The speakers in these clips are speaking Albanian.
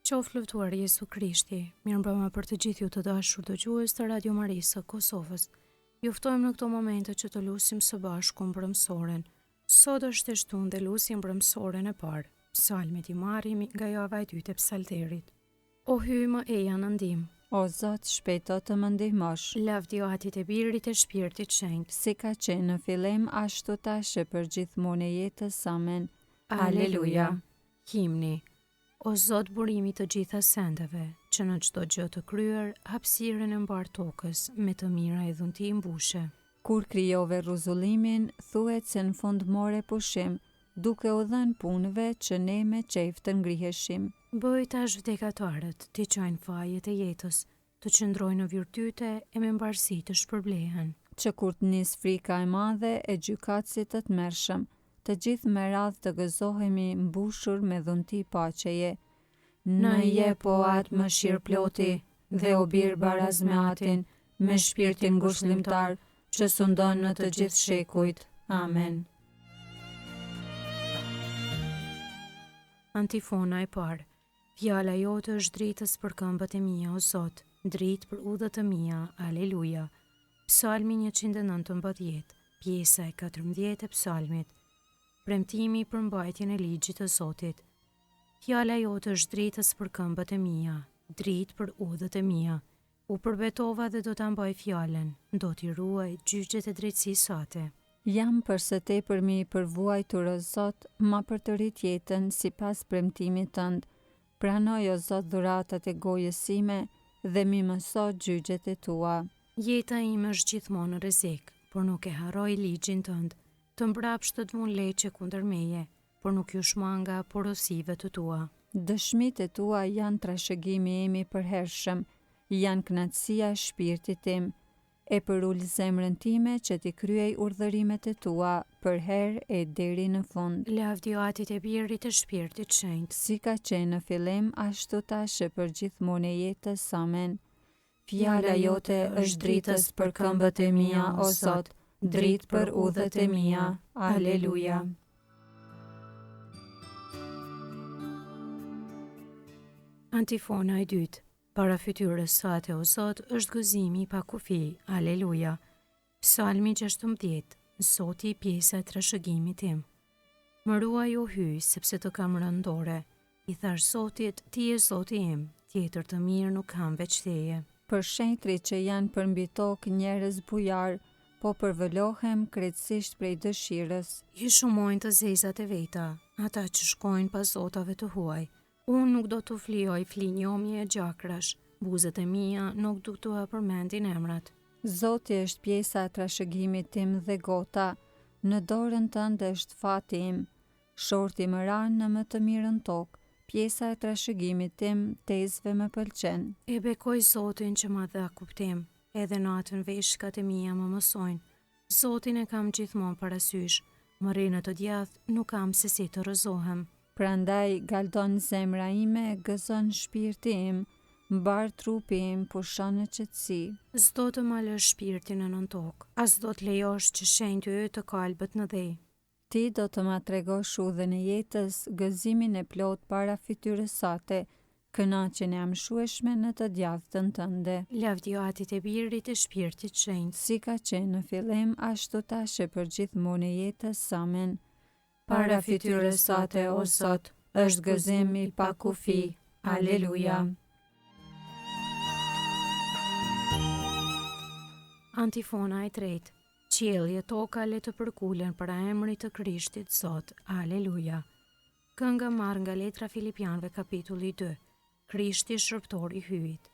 Qoftë lëvduar Jesu Krishti, mirëmbrëma për të gjithë ju të dashur dëgjues të Radio Marisë së Kosovës. Ju ftojmë në këto momente që të lusim së bashku mbrëmsoren. Sot është e shtunë dhe lusim mbrëmsoren e parë. Psalmet i marrim nga java e dytë e psalterit. O hyj më eja në ndihmë. O Zot, shpejto të më ndihmosh. Lavdi Atit e Birit e Shpirtit Shenjtë. Si ka qenë në fillim, ashtu tash e për gjithmonë e jetës. Amen. Aleluja. Himni. O Zot, burimi të gjitha sendeve, që në çdo gjë të kryer, hapësirën e mbar tokës, me të mira e dhunti mbushe. Kur krijove rruzullimin, thuhet se në fund more pushim, duke u dhënë punëve që ne me qejf të ngriheshim. Bëj tash vdekatarët të qojnë fajet e jetës, të qëndrojnë në virtyte e me mbarësi të shpërblehen. Që kur të nis frika e madhe e gjykatësit të tmerrshëm, të gjithë me radhë të gëzohemi mbushur me dhunti paqeje. Në jep o atë mëshirë ploti, dhe o birë baraz me atin, me shpirtin ngushëllimtar, që sundon në të gjithë shekujt. Amen. Antifona e parë. Fjala jote është dritës për këmbët e mia, o Zot, dritë për udhët e mia. Aleluja. Psalmi 119, pjesa e 14 e psalmit. Premtimi për mbajtjen e ligjit të Zotit. Fjala jote është dritës për këmbët e mia, dritë për udhët e mia. U përbetova dhe do ta mbaj fjalën, do t'i ruaj gjyqjet e drejtësisë sate. Jam përse tepërmi i përvuajtur, o Zot, ma për të rit jetën sipas premtimit tënd. Pranoj, o Zot, dhuratat e gojës sime dhe mi mëso gjyqjet e tua. Jeta ime është gjithmonë në rrezik, por nuk e harroj ligjin tënd. Të mbrapshtët mund leqe kundër meje, por nuk ju shmanga porosive të tua. Dëshmit e tua janë trashëgimi imi i përhershëm, janë kënaqësia e shpirtit tim. E përul zemrën time që t'i kryej urdhërimet e tua për herë e deri në fund. Lavdi Atit e Birit e Shpirtit Shenjtë. Si ka qenë në fillim, ashtu tash e për gjithmonë e jetës. Amen. Fjala jote është dritës për këmbët e mia, o Zot, dritë për udhët e mia. Aleluja. Antifona e dytë. Para fytyrës sate, o Zot, është gëzimi i pa kufi. Aleluja. Psalmi 16, Zoti i pjesa e trashëgimit tim. Më ruaj o hyj, sepse të kam rënë dore. I thash Zotit, ti je Zoti im, tjetër të mirë nuk kam veç teje. Për shenjtrit që janë përmbi tokë njerëz bujar, po përvëlohem krejtësisht prej dëshirës. I shumojnë të zezat e veta, ata që shkojnë pas zotave të huaj. Unë nuk do të flijoj flinjomje e gjakrash, buzët e mia nuk do të përmendin emrat. Zoti është pjesa e trashëgimit tim dhe gota, në dorën tënde është fati im. Shorti më ran në më të mirën tokë, pjesa e trashëgimit tim tezve më pëlqen. E bekoj Zotin që ma dha kuptim, edhe natën veshkat e mia më mësojnë. Zotin e kam gjithmonë parasysh, më rrinë të djathtë, nuk kam se si të rëzohem. Prandaj galdon zemra ime, gëzon shpirti im, mbar trupi im pushon në qetësi. S'do të ma lësh shpirtin në nën tokë, as do të lejosh që shenjtë yt të kalbet në dhej. Ti do të ma tregosh udhën e jetës, gëzimin e plot para fytyrës sate, kënaqjen e amshueshme në të djathtën tënde. Lavdi Atit e Birit e Shpirtit Shenjtë. Si ka qenë në fillim, ashtu tash e për gjithmonë e jetës. Amen. Para fytyrës sate, o Zot, është gëzim i pa kufi. Aleluja. Antifona e tretë. Qielli e toka le të përkulen para emrit të Krishtit Zot. Aleluja. Kënga marrë nga letra Filipianëve kapitulli 2. Krishti shërptor i hyjit.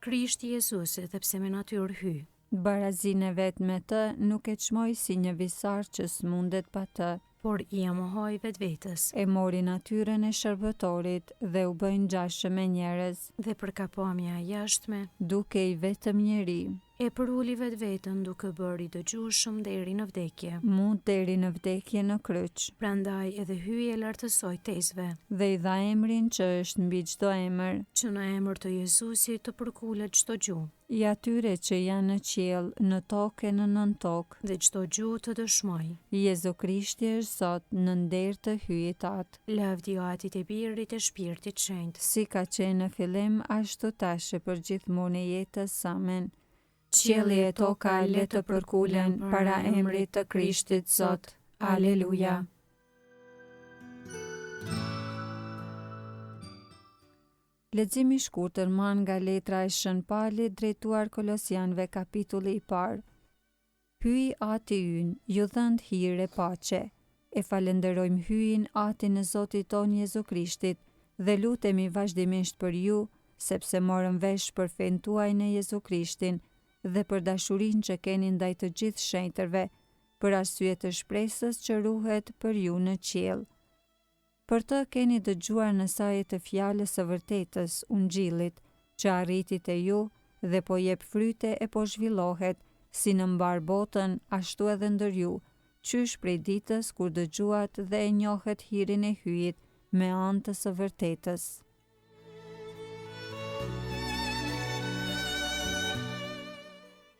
Krishti Jezusi dhe pse me natyrë hyj. Barazin e vetë me të nuk e çmoj si një visar që s'mundet pa të. Por i amohoj vetvetes. E mori natyrën e shërbëtorit dhe u bë ngjashëm me njerëz. Dhe për kapomja e jashtme, duke i vetëm njeri, E përuli vetveten duke bërë i dëgjueshëm deri në vdekje. Mund deri në vdekje në kryq. Prandaj edhe hyi e lartësoi tezve, Dhe i dha emrin që është mbi çdo emër, që në emër të Jezusit të përkulet çdo gjuhë, i atyre që janë në qiell, në tokë e në nën tokë. dhe çdo gjuhë të dëshmojë. Jezu Krishti është Zot në nder të hyjit atë. Lavdi Atit e Birit e Shpirtit Shenjtë. Si ka qenë në fillim, ashtu tash e për gjithmonë e jetës. Amen. Qielli e toka le të përkulen para emrit të Krishtit Zot. Aleluja. Leximi i shkurtër marrë nga letra e Shën Paulit drejtuar Kolosianëve kapitulli i parë. Hyj Ati ynë, ju dhënd hire paqe. E falenderojmë hyjin Atin e Zotit ton Jezu Krishtit dhe lutemi vazhdimisht për ju, sepse morëm vesh për fen tuaj në Jezu Krishtin dhe për dashurinë që keni ndaj të gjithë shenjtërve, për arsye të shpresës që ruhet për ju në qiell. Për të keni dëgjuar në saje të fjalës së vërtetës, ungjillit, që arriti te ju dhe po jep fryte e po zhvillohet, si në mbar botën, ashtu edhe ndër ju, qysh prej ditës kur dëgjuat dhe e njohet hirin e hyjit me anë të së vërtetës.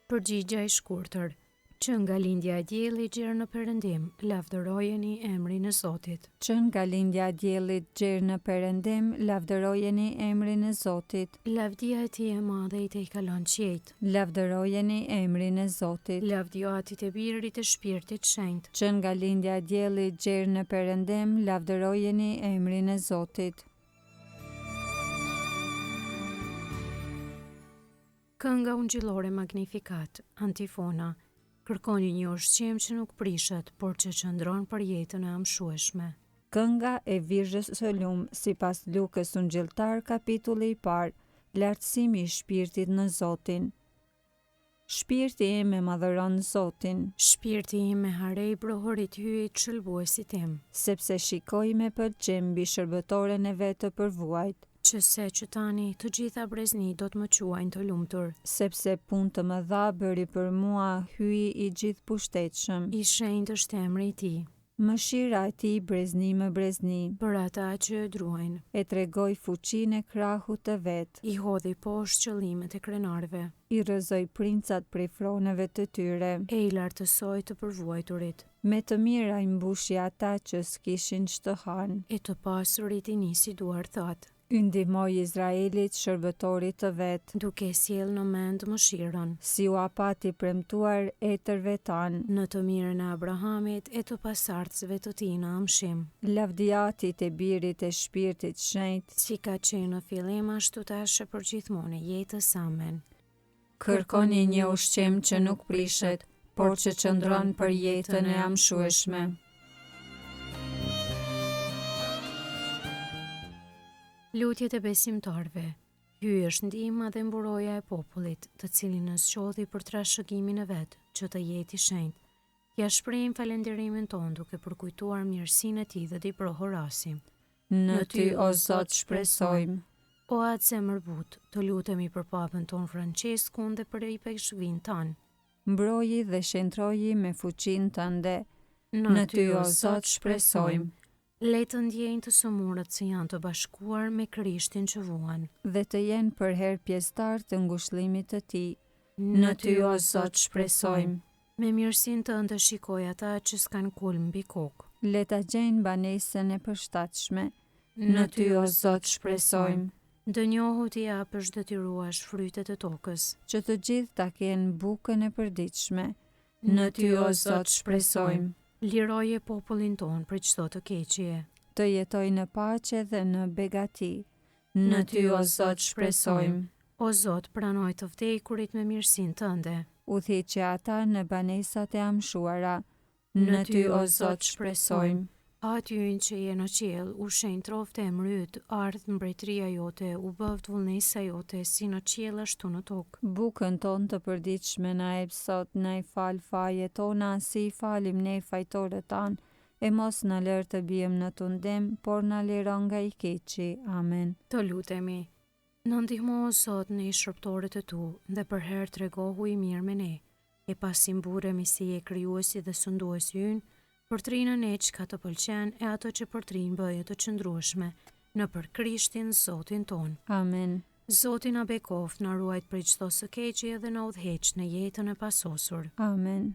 Përgjigja e shkurtër. Që nga lindja e diellit gjerë në Perëndim, lavdërojeni emrin e Zotit. Që nga lindja e diellit gjerë në Perëndim, lavdërojeni emrin e Zotit. Lavdia e Tij e madhe i te i kalon qiejt. Lavdërojeni emrin e Zotit. Lavdi Atit e Birit e Shpirtit Shenjtë. Që nga lindja e diellit gjerë në Perëndim, lavdërojeni emrin e Zotit. Kënga ungjillore Magnificat, antifona. Kërkoni një ushqim që nuk prishet, por që qëndron për jetën e amshueshme. Kënga e Virgjës së Lum, sipas Lukës ungjilltar kapitulli i parë, lartësimi i shpirtit në Zotin. Shpirti im e madhëron Zotin, Shpirti im me harej brohorit hyjit shëlbuesit tim, sepse shikoj me pëlqim mbi shërbëtoren e vet të përvuajt, që se që tani të gjitha brezni do të më quajnë të lumtur. sepse punë të mëdha bëri për mua hyi i gjithë pushtetshëm. I shenjtë është emri i Tij, Mëshira e tij brezni më brezni, për ata që e druajnë. e tregoj fuqinë e krahut të vet, I hodhi poshtë qëllimet e krenarëve, i rrëzoj princat prej froneve të tyre. e i lartësoi të përvuajturit, Me të mira i mbushi ata që s'kishin ç'të hanë. e të pasurit i nisi duar thatë, I ndihmoi Izraelit shërbëtorit të vet, duke sjell në mend mëshirën, si u apati premtuar etërve tanë. në të mirën e Abrahamit e të pasardhësve të tij në amshim, Lavdiatit e Birit e Shpirtit Shenjtë, si ka qenë në fillim ashtu tash e përgjithmonë e jetës. Amen. kërkoni një ushqim që nuk prishet, por që qëndron për jetën e amshueshme. Lutjet e besimtarve. Hyj është ndihma dhe mburoja e popullit, të cilin në zgjodhi për trashëgimin e vet, që të jetë i shenjtë. Ja shprehim falenderimin ton duke përkujtuar mirësinë e Tij dhe t'i prohorasim. Në ty, o Zot, shpresojmë. O atë zemër butë, të lutemi për papën ton Franceskun dhe për i peshkvin tanë. Mbroji dhe shëntroji me fuqinë tënde. Në ty, o Zot, shpresojmë. Le të ndjejnë të sëmurët që janë të bashkuar me Krishtin që vuan. Dhe të jenë për herë pjesëtar të ngushëllimit të Tij. Në ty, o Zot, shpresojmë. Me mirësinë tënde shikoj ata që s'kan kulm mbi kokë. Le ta gjejnë banesën e përshtatshme. Në ty, o Zot, shpresojmë. Dënjohu t'i japësh dhe t'i ruash frytet e tokës. Që të gjithë ta kenë bukën e përditshme. Në ty, o Zot, shpresojmë. Liroje popullin ton për çdo të keqje. Të jetoj në paqe dhe në begati. Në ty, o Zot, shpresojmë. O Zot, pranoj të vdekurit me mirësinë tënde. Udhëhiqe ata në banesat e amshuara. Në ty, o Zot, shpresojmë. Aty ynë që je në qiell, u shenjë troftë emri yt, ardh mbretëria jote, u bëft vullnesa jote, si në qiell ashtu në tokë. Bukën ton të përditshme na jep sot, na i fal fajet tona, si i falim ne fajtorët tanë, e mos na lër të bijmë në tundim, por na liron nga i keqi. Amen. Të lutemi. Në ndihmo o Zot në i shërptorit e tu dhe për herë tregohu i mirë me ne, e pasi mburemi si e krijuesi dhe sunduesi ynë, përtrinë ne çka të pëlqen e ato që përtrinë bëje të qëndrueshme në për Krishtin Zotin ton. Amen. Zoti na bekoft, na ruajt prej çdo së keqi dhe na udhëheq në jetën e pasosur. Amen.